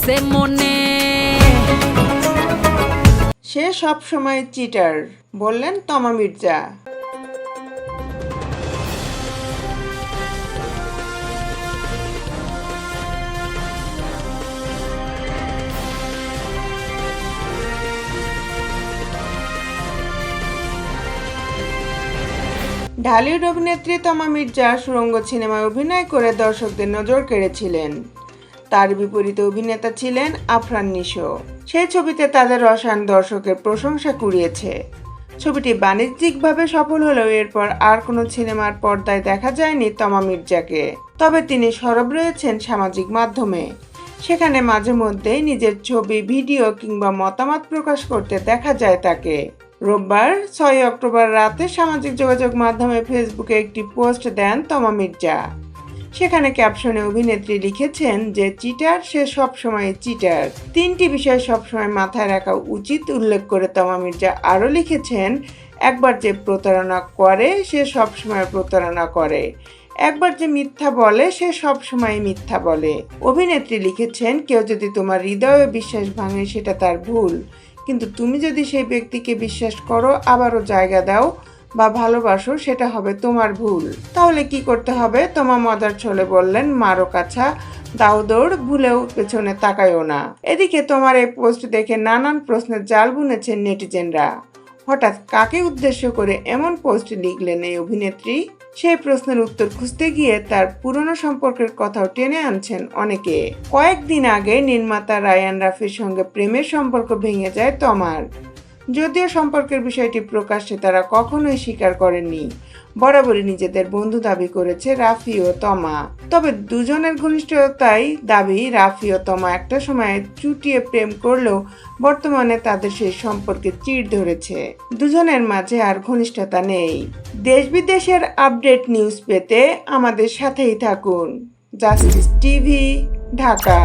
আছে মনে। সে সব সময় চিটার, বললেন তমা মির্জা। ঢালিউড অভিনেত্রী তমা মির্জা সুড়ঙ্গ সিনেমায় অভিনয় করে দর্শকদের নজর কেড়েছিলেন। তার বিপরীতে অভিনেতা ছিলেন আফরান নিশো। সেই ছবিতে তাদের রসায়ন দর্শকের প্রশংসা কুড়িয়েছে। ছবিটি বাণিজ্যিকভাবে সফল হলেও এরপর আর কোনো সিনেমার পর্দায় দেখা যায়নি তমা মির্জাকে। তবে তিনি সরব রয়েছেন সামাজিক মাধ্যমে। সেখানে মাঝে মধ্যেই নিজের ছবি, ভিডিও কিংবা মতামত প্রকাশ করতে দেখা যায় তাকে। রোববার 6 অক্টোবর রাতে সামাজিক যোগাযোগ মাধ্যমে ফেসবুকে একটি পোস্ট দেন তমা মির্জা। সেখানে ক্যাপশনে অভিনেত্রী লিখেছেন যে চিটার সে সবসময় চিটার, 3টি বিষয় সবসময় মাথায় রাখা উচিত উল্লেখ করে তমা মির্জা আরও লিখেছেন, একবার যে প্রতারণা করে সে সবসময় প্রতারণা করে, একবার যে মিথ্যা বলে সে সবসময় মিথ্যা বলে। অভিনেত্রী লিখেছেন, কেউ যদি তোমার হৃদয়ে বিশ্বাস ভাঙে সেটা তার ভুল, কিন্তু তুমি যদি সেই ব্যক্তিকে বিশ্বাস করো, আবারও জায়গা দাও বা ভালোবাসো, সেটা হবে তোমার ভুল। তাহলে কি করতে হবে? তোমার মজার ছলে বললেন, মারো কাছা, দাও দৌড়, ভুলেও পেছনে তাকায়ও না। এদিকে তোমার এই পোস্ট দেখে নানান প্রশ্নের জাল বুনেছেন নেটিজেনরা। হঠাৎ কাকে উদ্দেশ্য করে এমন পোস্ট লিখলেন এই অভিনেত্রী? সেই প্রশ্নের উত্তর খুঁজতে গিয়ে তার পুরনো সম্পর্কের কথাও টেনে আনছেন অনেকে। কয়েকদিন আগে নির্মাতা রায়ান রাফির সঙ্গে প্রেমের সম্পর্ক ভেঙে যায় তমার। যদিও সম্পর্কের বিষয়টি প্রকাশ্যে তারা কখনোই স্বীকার করেননি, বরাবরই নিজেদের বন্ধু দাবি করেছে রাফি ও তমা। তবে দুজনের ঘনিষ্ঠতাই দাবি রাফি ও তমা একটা সময় চুটিয়ে প্রেম করলেও বর্তমানে তাদের সেই সম্পর্কে চিড় ধরেছে। দুজনের মাঝে আর ঘনিষ্ঠতা নেই। দেশ বিদেশের আপডেট নিউজ পেতে আমাদের সাথেই থাকুন। Justice TV, Dhaka.